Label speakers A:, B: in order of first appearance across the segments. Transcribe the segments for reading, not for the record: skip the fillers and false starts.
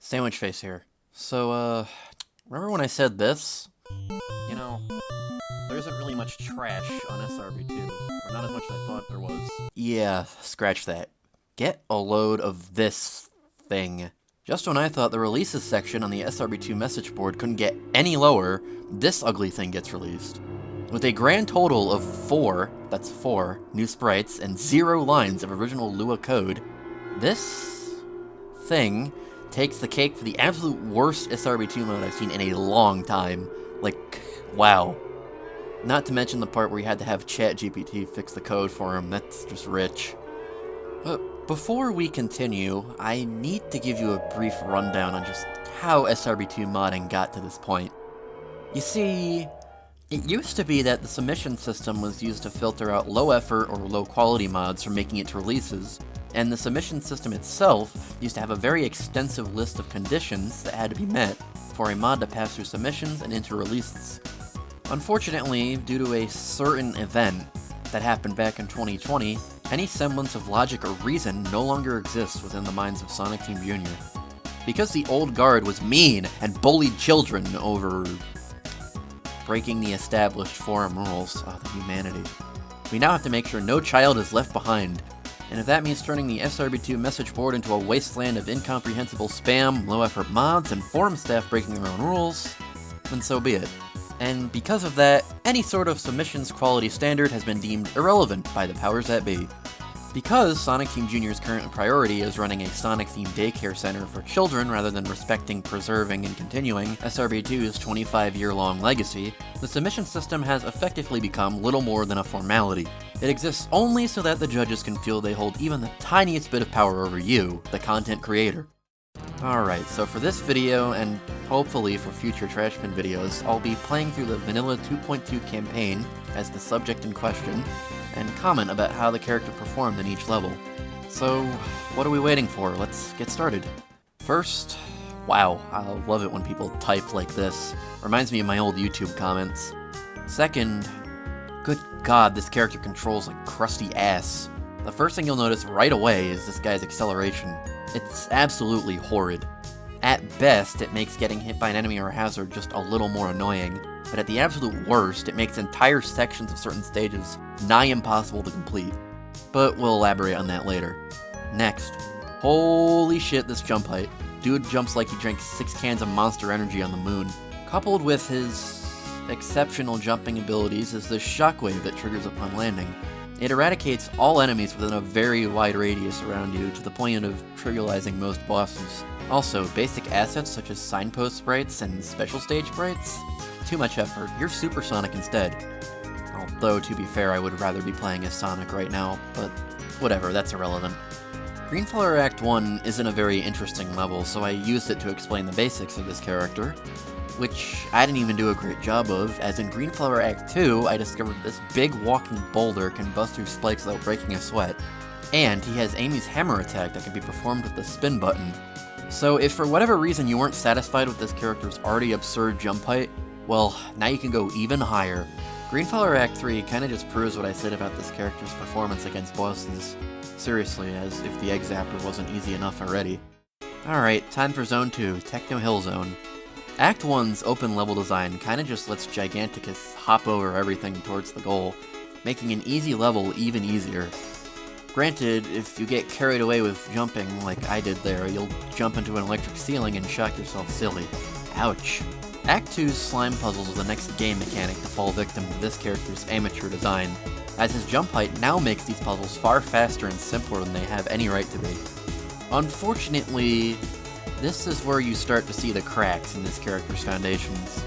A: Sandwichface here. So, remember when I said this? You know, there isn't really much trash on SRB2, or not as much as I thought there was. Yeah, scratch that. Get a load of this thing. Just when I thought the releases section on the SRB2 message board couldn't get any lower, this ugly thing gets released. With a grand total of that's four, new sprites and 0 lines of original Lua code, this thing takes the cake for the absolute worst SRB2 mode I've seen in a long time. Like, wow. Not to mention the part where you had to have ChatGPT fix the code for him, that's just rich. But before we continue, I need to give you a brief rundown on just how SRB2 modding got to this point. You see, it used to be that the submission system was used to filter out low effort or low quality mods from making it to releases, and the submission system itself used to have a very extensive list of conditions that had to be met for a mod to pass through submissions and into releases. Unfortunately, due to a certain event that happened back in 2020, any semblance of logic or reason no longer exists within the minds of Sonic Team Jr. Because the old guard was mean and bullied children over breaking the established forum rules of the humanity, we now have to make sure no child is left behind. And if that means turning the SRB2 message board into a wasteland of incomprehensible spam, low-effort mods, and forum staff breaking their own rules, then so be it. And because of that, any sort of submissions quality standard has been deemed irrelevant by the powers that be. Because Sonic Team Jr.'s current priority is running a Sonic-themed daycare center for children rather than respecting, preserving, and continuing SRB2's 25-year-long legacy, the submission system has effectively become little more than a formality. It exists only so that the judges can feel they hold even the tiniest bit of power over you, the content creator. Alright, so for this video, and hopefully for future Trashpin videos, I'll be playing through the Vanilla 2.2 campaign as the subject in question, and comment about how the character performed in each level. So, what are we waiting for? Let's get started. First, wow, I love it when people type like this. Reminds me of my old YouTube comments. Second, good god, this character controls like crusty ass. The first thing you'll notice right away is this guy's acceleration. It's absolutely horrid. At best, it makes getting hit by an enemy or a hazard just a little more annoying, but at the absolute worst, it makes entire sections of certain stages nigh impossible to complete. But we'll elaborate on that later. Next, holy shit, this jump height. Dude jumps like he drank 6 cans of Monster Energy on the moon. Coupled with his exceptional jumping abilities is this shockwave that triggers upon landing. It eradicates all enemies within a very wide radius around you to the point of trivializing most bosses. Also, basic assets such as signpost sprites and special stage sprites? Too much effort, you're Supersonic instead. Although, to be fair, I would rather be playing as Sonic right now, but whatever, that's irrelevant. Greenflower Act 1 isn't a very interesting level, so I used it to explain the basics of this character, which I didn't even do a great job of, as in Greenflower Act 2, I discovered this big walking boulder can bust through spikes without breaking a sweat, and he has Amy's hammer attack that can be performed with the spin button. So if for whatever reason you weren't satisfied with this character's already absurd jump height, well, now you can go even higher. Greenflower Act 3 kinda just proves what I said about this character's performance against bosses. Seriously, as if the Egg Zapper wasn't easy enough already. Alright, time for Zone 2, Techno Hill Zone. Act 1's open level design kinda just lets Giganticus hop over everything towards the goal, making an easy level even easier. Granted, if you get carried away with jumping like I did there, you'll jump into an electric ceiling and shock yourself silly. Ouch. Act 2's slime puzzles are the next game mechanic to fall victim to this character's amateur design, as his jump height now makes these puzzles far faster and simpler than they have any right to be. Unfortunately, this is where you start to see the cracks in this character's foundations.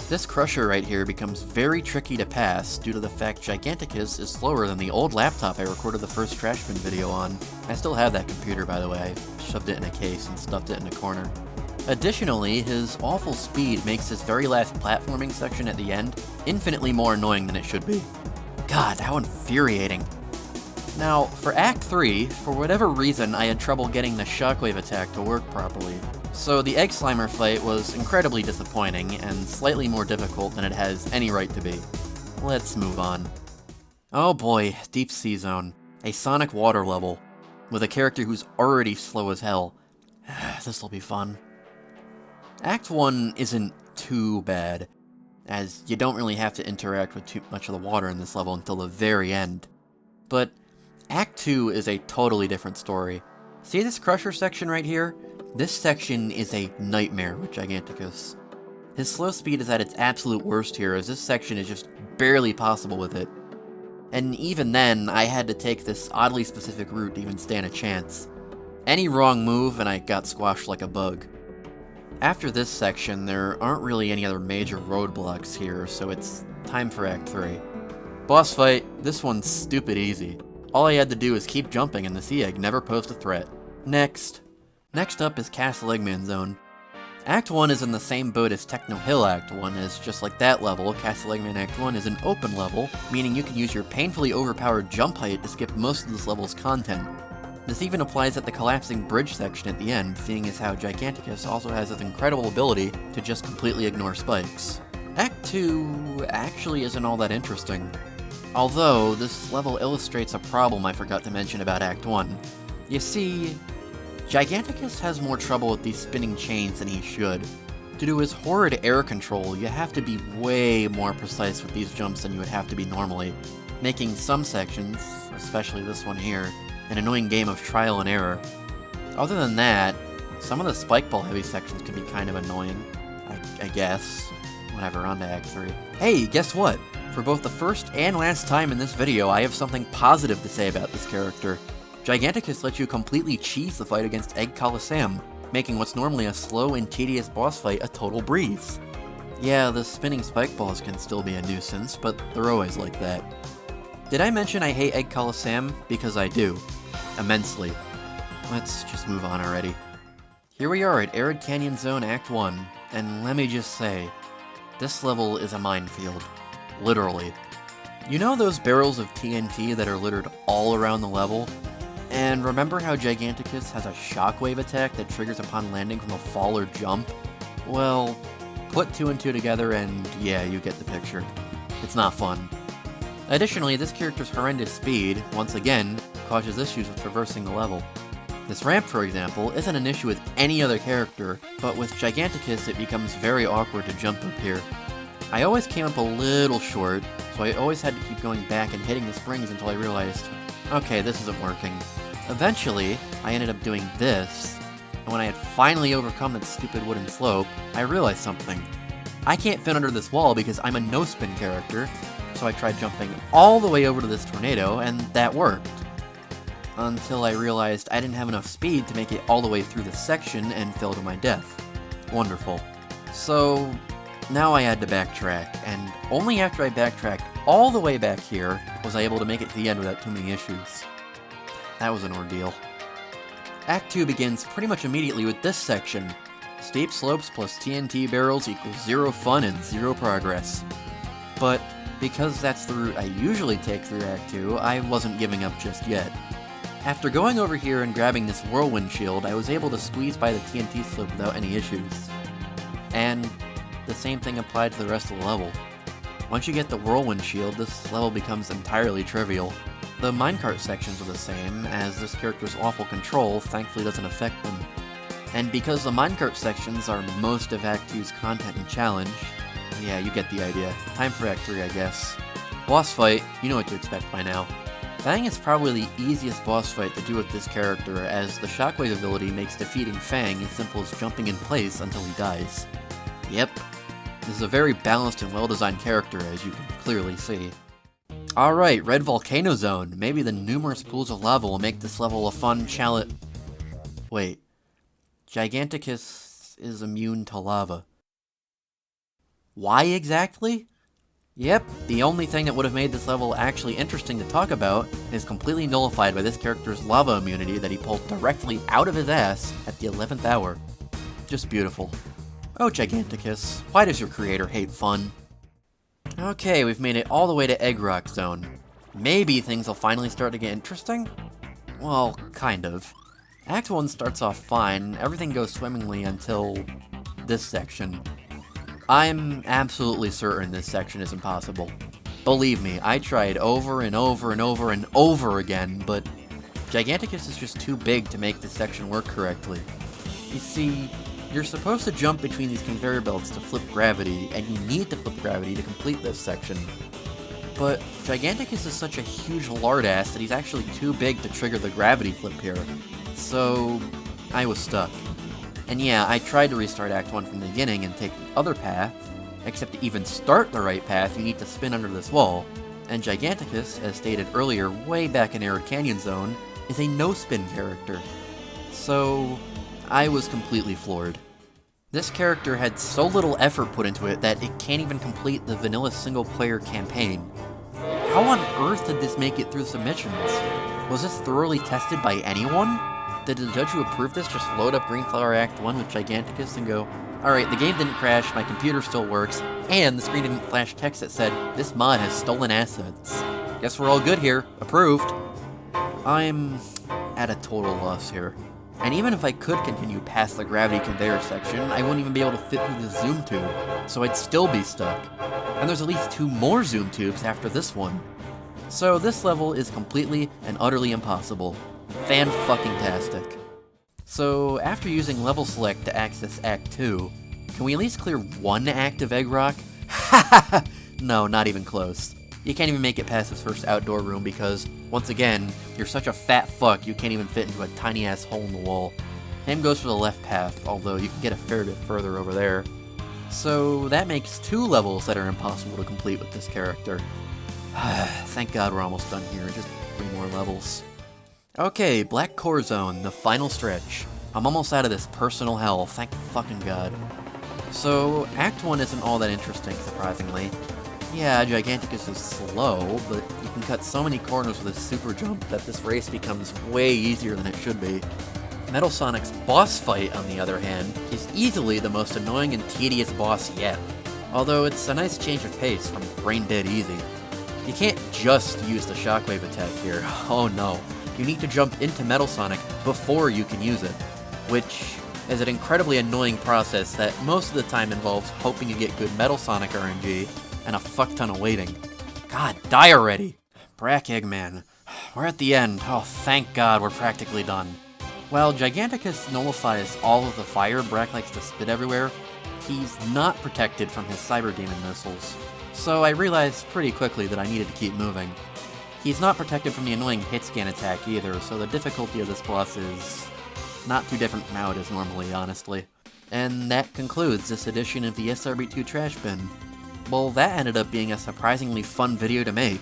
A: This crusher right here becomes very tricky to pass due to the fact Giganticus is slower than the old laptop I recorded the first Trashpin video on. I still have that computer, by the way. I shoved it in a case and stuffed it in a corner. Additionally, his awful speed makes this very last platforming section at the end infinitely more annoying than it should be. God, how infuriating. Now, for Act 3, for whatever reason I had trouble getting the shockwave attack to work properly. So the Egg Slimer fight was incredibly disappointing and slightly more difficult than it has any right to be. Let's move on. Oh boy, Deep Sea Zone. A Sonic water level, with a character who's already slow as hell. this'll be fun. Act 1 isn't too bad, as you don't really have to interact with too much of the water in this level until the very end. But Act 2 is a totally different story. See this Crusher section right here? This section is a nightmare with Giganticus. His slow speed is at its absolute worst here, as this section is just barely possible with it. And even then, I had to take this oddly specific route to even stand a chance. Any wrong move and I got squashed like a bug. After this section, there aren't really any other major roadblocks here, so it's time for Act 3. Boss fight, this one's stupid easy. All I had to do is keep jumping and the sea egg never posed a threat. Next up is Castle Eggman Zone. Act 1 is in the same boat as Techno Hill Act 1, as just like that level, Castle Eggman Act 1 is an open level, meaning you can use your painfully overpowered jump height to skip most of this level's content. This even applies at the collapsing bridge section at the end, seeing as how Giganticus also has this incredible ability to just completely ignore spikes. Act 2 actually isn't all that interesting. Although, this level illustrates a problem I forgot to mention about Act 1. You see, Giganticus has more trouble with these spinning chains than he should. To do his horrid air control, you have to be way more precise with these jumps than you would have to be normally, making some sections, especially this one here, an annoying game of trial and error. Other than that, some of the spike ball heavy sections can be kind of annoying, I guess. Whatever, on to Act 3. Hey, guess what? For both the first and last time in this video, I have something positive to say about this character. Giganticus lets you completely cheese the fight against Egg Coliseum, making what's normally a slow and tedious boss fight a total breeze. Yeah, the spinning spike balls can still be a nuisance, but they're always like that. Did I mention I hate Egg Coliseum? Because I do. Immensely. Let's just move on already. Here we are at Arid Canyon Zone Act 1, and let me just say, this level is a minefield. Literally. You know those barrels of TNT that are littered all around the level? And remember how Giganticus has a shockwave attack that triggers upon landing from a fall or jump? Well, put 2 and 2 together and yeah, you get the picture. It's not fun. Additionally, this character's horrendous speed, once again, causes issues with traversing the level. This ramp, for example, isn't an issue with any other character, but with Giganticus it becomes very awkward to jump up here. I always came up a little short, so I always had to keep going back and hitting the springs until I realized, okay, this isn't working. Eventually, I ended up doing this, and when I had finally overcome that stupid wooden slope, I realized something. I can't fit under this wall because I'm a no-spin character, so I tried jumping all the way over to this tornado, and that worked. Until I realized I didn't have enough speed to make it all the way through this section and fell to my death. Wonderful. So, now I had to backtrack, and only after I backtracked all the way back here was I able to make it to the end without too many issues. That was an ordeal. Act 2 begins pretty much immediately with this section. Steep slopes plus TNT barrels equals 0 fun and 0 progress. But because that's the route I usually take through Act 2, I wasn't giving up just yet. After going over here and grabbing this whirlwind shield, I was able to squeeze by the TNT slope without any issues. And the same thing applied to the rest of the level. Once you get the whirlwind shield, this level becomes entirely trivial. The minecart sections are the same, as this character's awful control thankfully doesn't affect them. And because the minecart sections are most of Act 2's content and challenge, yeah, you get the idea. Time for Act 3, I guess. Boss fight, you know what to expect by now. Fang is probably the easiest boss fight to do with this character, as the shockwave ability makes defeating Fang as simple as jumping in place until he dies. Yep, this is a very balanced and well-designed character, as you can clearly see. Alright, Red Volcano Zone. Maybe the numerous pools of lava will make this level a fun challenge. Wait. Giganticus is immune to lava. Why exactly? Yep, the only thing that would have made this level actually interesting to talk about is completely nullified by this character's lava immunity that he pulled directly out of his ass at the 11th hour. Just beautiful. Oh, Giganticus, why does your creator hate fun? Okay, we've made it all the way to Egg Rock Zone. Maybe things will finally start to get interesting? Well, kind of. Act 1 starts off fine, everything goes swimmingly until this section. I'm absolutely certain this section is impossible. Believe me, I tried over and over and over and over again, but Giganticus is just too big to make this section work correctly. You see, you're supposed to jump between these conveyor belts to flip gravity, and you need to flip gravity to complete this section. But Giganticus is such a huge lardass that he's actually too big to trigger the gravity flip here. So, I was stuck. And yeah, I tried to restart Act 1 from the beginning and take the other path, except to even start the right path, you need to spin under this wall. And Giganticus, as stated earlier way back in Arid Canyon Zone, is a no-spin character. So, I was completely floored. This character had so little effort put into it that it can't even complete the vanilla single-player campaign. How on earth did this make it through submissions? Was this thoroughly tested by anyone? Did the judge who approved this just load up Greenflower Act 1 with Giganticus and go, alright, the game didn't crash, my computer still works, and the screen didn't flash text that said, this mod has stolen assets. Guess we're all good here. Approved. I'm at a total loss here. And even if I could continue past the gravity conveyor section, I wouldn't even be able to fit through the zoom tube, so I'd still be stuck. And there's at least 2 more zoom tubes after this one. So this level is completely and utterly impossible. Fan-fucking-tastic. So after using level select to access Act 2, can we at least clear one active egg rock? Ha! No, not even close. You can't even make it past this first outdoor room because, once again, you're such a fat fuck you can't even fit into a tiny-ass hole in the wall. Same goes for the left path, although you can get a fair bit further over there. So that makes 2 levels that are impossible to complete with this character. Thank God we're almost done here, just 3 more levels. Okay, Black Core Zone, the final stretch. I'm almost out of this personal hell, thank fucking God. So, Act 1 isn't all that interesting, surprisingly. Yeah, Giganticus is slow, but you can cut so many corners with his super jump that this race becomes way easier than it should be. Metal Sonic's boss fight, on the other hand, is easily the most annoying and tedious boss yet. Although it's a nice change of pace from Brain Dead Easy. You can't just use the shockwave attack here, oh no. You need to jump into Metal Sonic before you can use it, which is an incredibly annoying process that most of the time involves hoping you get good Metal Sonic RNG and a fuck ton of waiting. God, die already! Brack Eggman. We're at the end. Oh, thank God, we're practically done. While Giganticus nullifies all of the fire Brack likes to spit everywhere, he's not protected from his Cyber Demon missiles. So I realized pretty quickly that I needed to keep moving. He's not protected from the annoying hit scan attack either, so the difficulty of this boss is not too different from how it is normally, honestly. And that concludes this edition of the SRB2 Trash Bin. Well, that ended up being a surprisingly fun video to make.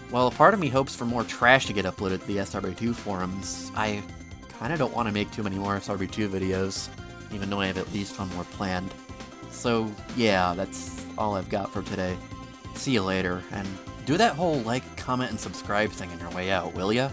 A: While a part of me hopes for more trash to get uploaded to the SRB2 forums, I kinda don't want to make too many more SRB2 videos, even though I have at least one more planned. So yeah, that's all I've got for today. See you later, and do that whole like, comment, and subscribe thing on your way out, will ya?